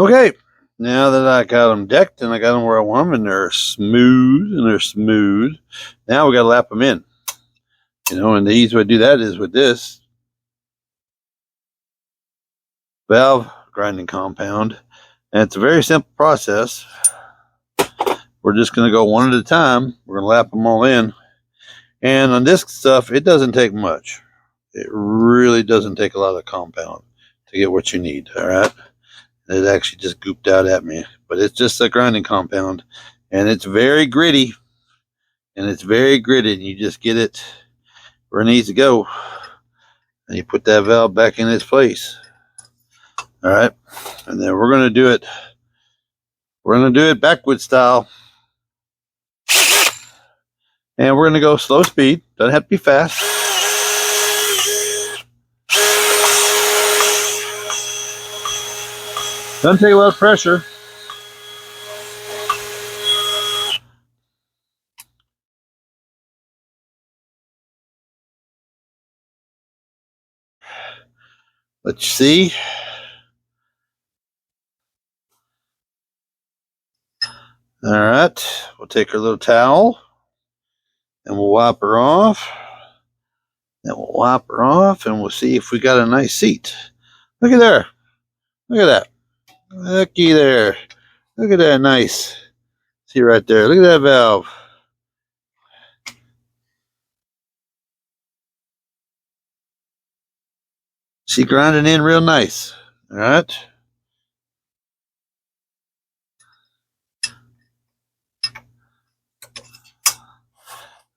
Okay, now that I got them decked and I got them where I want them and they're smooth, now we got to lap them in. And the easy way to do that is with this valve grinding compound. And it's a very simple process. We're just going to go one at a time. We're going to lap them all in. And on this stuff, it doesn't take much. It really doesn't take a lot of compound to get what you need, all right? It actually just gooped out at me. But it's just a grinding compound. And it's very gritty. And you just get it where it needs to go. And you put that valve back in its place. All right. And then we're going to do it. We're going to do it backward style. And we're going to go slow speed. Doesn't have to be fast. Doesn't take a lot of pressure. Let's see. All right. We'll take our little towel and we'll wipe her off. Then we'll wipe her off and we'll see if we got a nice seat. Look at there. Look at that. Looky there. Look at that nice. See right there. Look at that valve. She grinding in real nice. All right.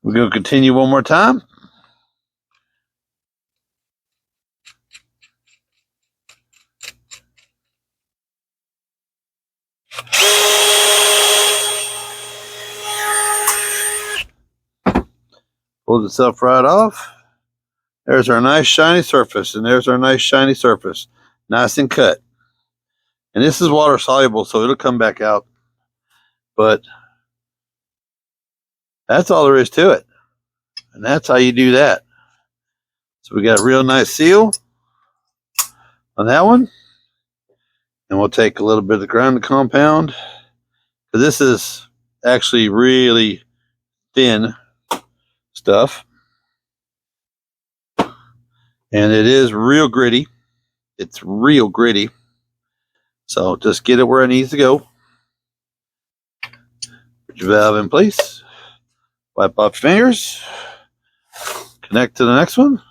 We're going to continue one more time. Pulls itself right off. There's our nice shiny surface, and there's our nice shiny surface. Nice and cut. And this is water soluble, so it'll come back out. But that's all there is to it. And that's how you do that. So we got a real nice seal on that one. And we'll take a little bit of the grinding compound. Because this is actually really thin stuff. And it is real gritty. It's real gritty. So just get it where it needs to go. Put your valve in place. Wipe off your fingers. Connect to the next one.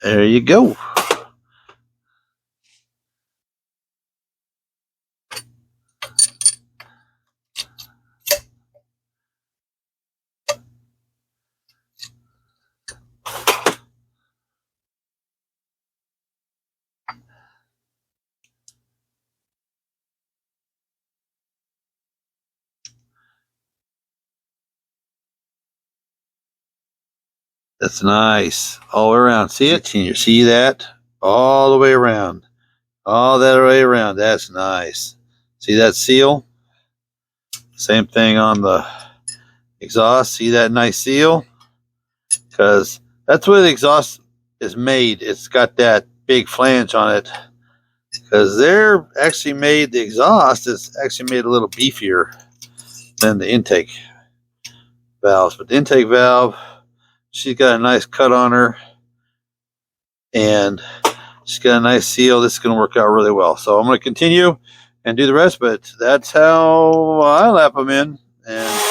There you go. That's nice. All the way around. See it? Can you see that? All the way around. All that way around. That's nice. See that seal? Same thing on the exhaust. See that nice seal? Because that's where the exhaust is made. It's got that big flange on it. Because they're actually made, the exhaust is actually made a little beefier than the intake valves. But the intake valve, she's got a nice cut on her. And she's got a nice seal. This is going to work out really well. So I'm going to continue and do the rest, but that's how I lap them in. And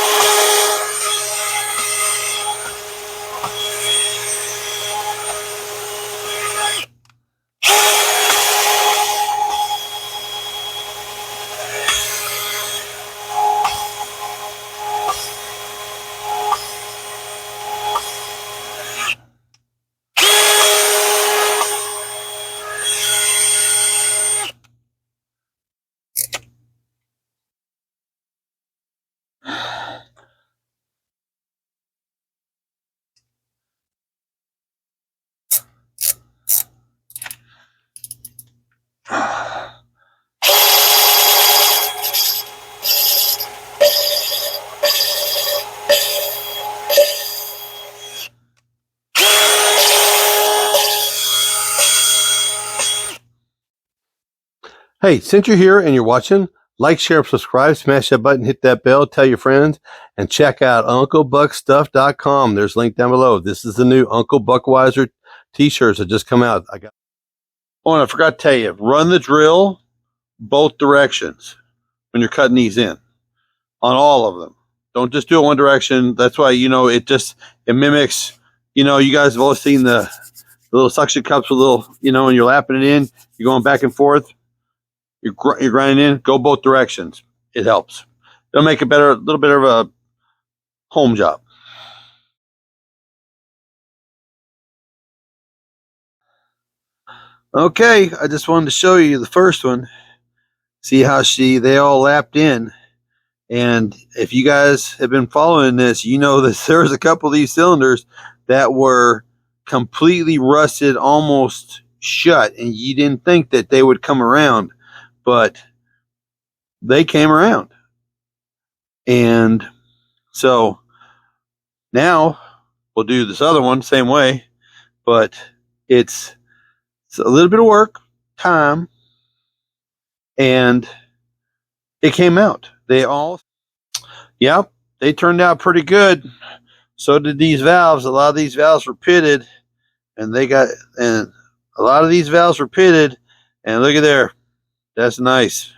Hey, since you're here and you're watching, like, share, subscribe, smash that button, hit that bell, tell your friends, and check out UncleBuckStuff.com. There's a link down below. This is the new Uncle Buckweiser t-shirts that just come out. Oh, and I forgot to tell you, run the drill both directions when you're cutting these in on all of them. Don't just do it one direction. That's why, it mimics, you guys have all seen the little suction cups with little, and you're lapping it in, you're going back and forth, you're grinding in, go both directions. It helps. It'll make a little bit of a home job. Okay, I just wanted to show you the first one. See how they all lapped in. And if you guys have been following this, you know that there's a couple of these cylinders that were completely rusted, almost shut, and you didn't think that they would come around, but they came around. And so now we'll do this other one same way, but it's a little bit of work, time, and it came out. They turned out pretty good. So did these valves. A lot of these valves were pitted, and a lot of these valves were pitted, and look at there. That's nice.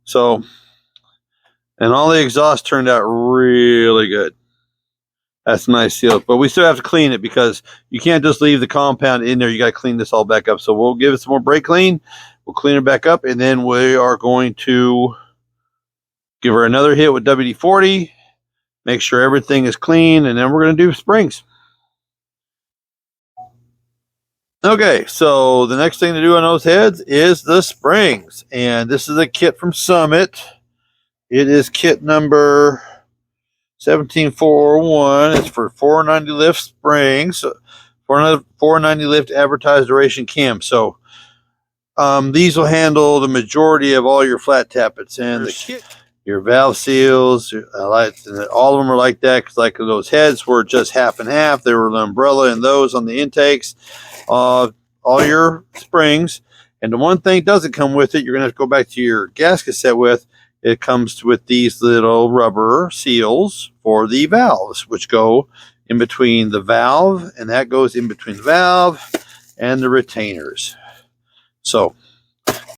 So, and all the exhaust turned out really good. That's nice seal, but we still have to clean it because you can't just leave the compound in there. You got to clean this all back up. So we'll give it some more brake clean. We'll clean it back up, and then we are going to give her another hit with WD-40. Make sure everything is clean, and then we're going to do springs. Okay, so the next thing to do on those heads is the springs. And this is a kit from Summit. It is kit number 17401. It's for 490 lift springs, 490 lift advertised duration cam. So these will handle the majority of all your flat tappets and your valve seals. All of them are like that because like those heads were just half and half. They were the umbrella and those on the intakes. All your springs. And the one thing doesn't come with it, you're going to have to go back to your gasket set with. It comes with these little rubber seals for the valves, which go in between the valve, and that goes in between the valve and the retainers. So